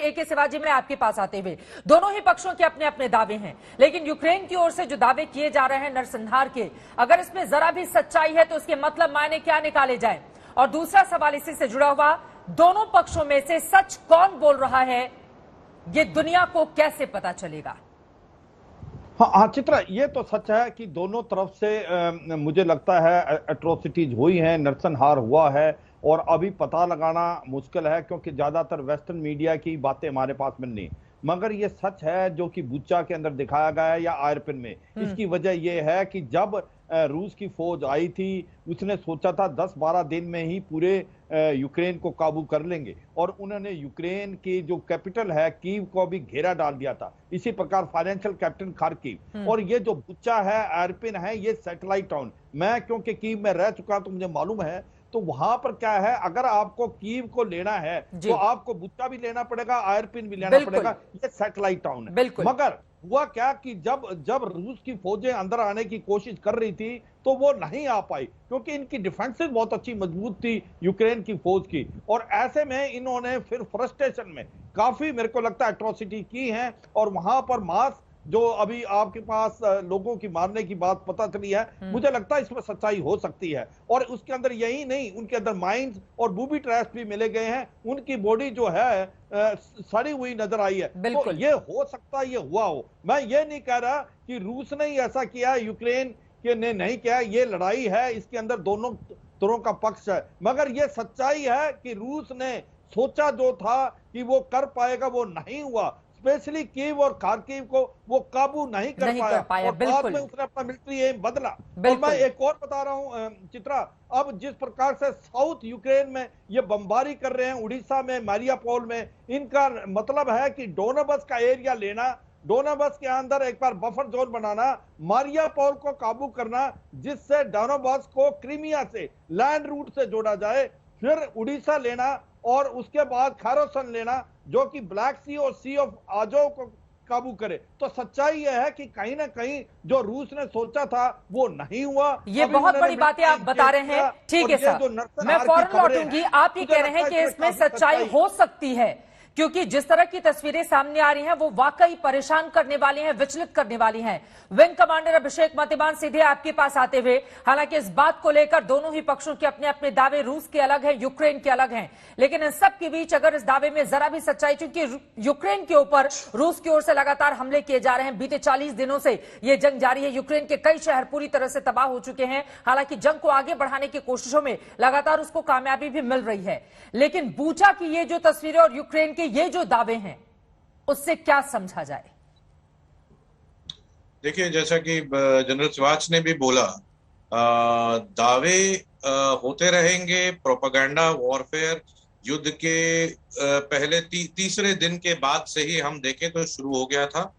AK Shivaji में आपके पास आते हुए, दोनों ही पक्षों के अपने अपने दावे हैं, लेकिन यूक्रेन की ओर से जो दावे किए जा रहे हैं नरसंहार के, अगर इसमें जरा भी सच्चाई है तो इसके मतलब मायने क्या निकाले जाए? और दूसरा सवाल इसी से जुड़ा हुआ, दोनों पक्षों में से सच कौन बोल रहा है, ये दुनिया को कैसे पता चलेगा? हाँ चित्रा, ये तो सच है कि दोनों तरफ से मुझे लगता है एट्रोसिटीज हुई हैं, नरसंहार हुआ है, और अभी पता लगाना मुश्किल है क्योंकि ज्यादातर वेस्टर्न मीडिया की बातें हमारे पास मिल नहीं। मगर ये सच है जो कि बुच्चा के अंदर दिखाया गया है या आयरपिन में। इसकी वजह यह है कि जब रूस की फौज आई थी, उसने सोचा था 10-12 दिन में ही पूरे यूक्रेन को काबू कर लेंगे, और उन्होंने यूक्रेन की जो कैपिटल है कीव को भी घेरा डाल दिया था। इसी प्रकार फाइनेंशियल कैपिटल खार्किव, और ये जो बुच्चा है, आयरपिन है, ये सैटेलाइट टाउन। मैं क्योंकि कीव में रह चुका तो मुझे मालूम है। तो वहां पर क्या है, अगर आपको कीव को लेना है तो आपको बुच्चा भी लेना पड़ेगा, आयरपिन भी लेना पड़ेगा। ये सैटेलाइट टाउन है। मगर हुआ क्या कि जब रूस की फौजें अंदर आने की कोशिश कर रही थी तो वो नहीं आ पाई, क्योंकि इनकी डिफेंसेस बहुत अच्छी मजबूत थी यूक्रेन की फौज की। और ऐसे में इन्होंने फिर फ्रस्ट्रेशन में काफी, मेरे को लगता है, एट्रोसिटी की है। और वहां पर मास जो अभी आपके पास लोगों की मारने की बात पता चली है, मुझे लगता है इसमें सच्चाई हो सकती है। और उसके अंदर यही नहीं, उनके अंदर माइंस और बूबी ट्रैप्स भी मिले गए हैं। उनकी बॉडी जो है सड़ी हुई नजर आई है। तो ये हो सकता है ये हुआ हो। मैं ये नहीं कह रहा कि रूस ने ही ऐसा किया, यूक्रेन के ने नहीं किया। ये लड़ाई है, इसके अंदर दोनों तरह का पक्ष है। मगर ये सच्चाई है कि रूस ने सोचा जो था कि वो कर पाएगा, वो नहीं हुआ। स्पेशली कीव और खार्किव को वो काबू नहीं कर पाया, और बाद में उसने अपना मिलिट्री एम बदला। और मैं एक और बता रहा हूं चित्रा, अब जिस प्रकार से साउथ यूक्रेन में ये बमबारी कर रहे हैं, उड़ीसा में, मारियापोल में, इनका मतलब है कि डोनेबस का एरिया लेना, डोनेबस के अंदर एक बार बफर जोन बनाना, मारियापोल को काबू करना, जिससे डोनेबस को क्रीमिया से लैंड रूट से जोड़ा जाए, फिर उड़ीसा लेना, और उसके बाद खैरोसन लेना, जो कि ब्लैक सी और सी ऑफ आजो को काबू करे। तो सच्चाई यह है कि कहीं ना कहीं जो रूस ने सोचा था वो नहीं हुआ। ये बहुत बड़ी बातें आप बता रहे हैं। ठीक है सर, मैं फौरन लौटूंगी। आप ये कह रहे हैं कि इसमें सच्चाई हो सकती है, क्योंकि जिस तरह की तस्वीरें सामने आ रही हैं वो वाकई परेशान करने वाली हैं, विचलित करने वाली हैं। विंग कमांडर अभिषेक मतिमान सीधे आपके पास आते हुए, हालांकि इस बात को लेकर दोनों ही पक्षों के अपने अपने दावे, रूस के अलग हैं, यूक्रेन के अलग हैं, लेकिन इन सब के बीच अगर इस दावे में जरा भी सच्चाई, क्योंकि यूक्रेन के ऊपर रूस की ओर से लगातार हमले किए जा रहे हैं, बीते 40 दिनों से ये जंग जारी है, यूक्रेन के कई शहर पूरी तरह से तबाह हो चुके हैं। हालांकि जंग को आगे बढ़ाने की कोशिशों में लगातार उसको कामयाबी भी मिल रही है, लेकिन बूचा की ये जो तस्वीरें और यूक्रेन के ये जो दावे हैं, उससे क्या समझा जाए? देखिए, जैसा कि जनरल शिवाच ने भी बोला, दावे होते रहेंगे। प्रोपेगेंडा वॉरफेयर युद्ध के पहले तीसरे दिन के बाद से ही हम देखें तो शुरू हो गया था।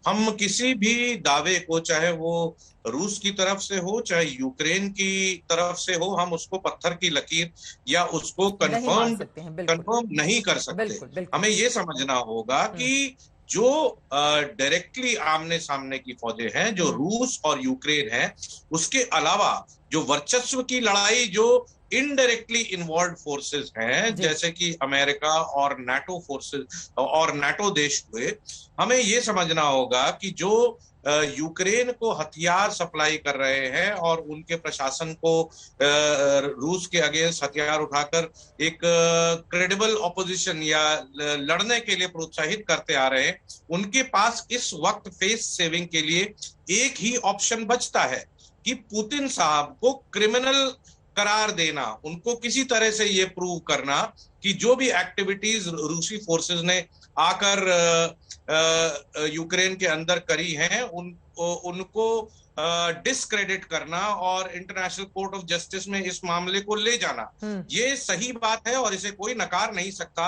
हम किसी भी दावे को, चाहे वो रूस की तरफ से हो चाहे यूक्रेन की तरफ से हो, हम उसको पत्थर की लकीर या उसको कंफर्म नहीं कर सकते। हमें ये समझना होगा कि जो डायरेक्टली आमने सामने की फौजें हैं, जो रूस और यूक्रेन है, उसके अलावा जो वर्चस्व की लड़ाई, जो इनडायरेक्टली इन्वॉल्व फोर्सेस हैं, जैसे कि अमेरिका और नाटो फोर्सेस और नाटो देश हुए, हमें ये समझना होगा कि जो यूक्रेन को हथियार सप्लाई कर रहे हैं और उनके प्रशासन को रूस के अगेंस्ट हथियार उठाकर एक क्रेडिबल ऑपोजिशन या लड़ने के लिए प्रोत्साहित करते आ रहे हैं, उनके पास इस वक्त फेस सेविंग के लिए एक ही ऑप्शन बचता है कि पुतिन साहब को क्रिमिनल करार देना, उनको किसी तरह से ये प्रूव करना कि जो भी एक्टिविटीज रूसी फोर्सेस ने आकर यूक्रेन के अंदर करी हैं, उनको डिस्क्रेडिट करना और इंटरनेशनल कोर्ट ऑफ जस्टिस में इस मामले को ले जाना, ये सही बात है और इसे कोई नकार नहीं सकता।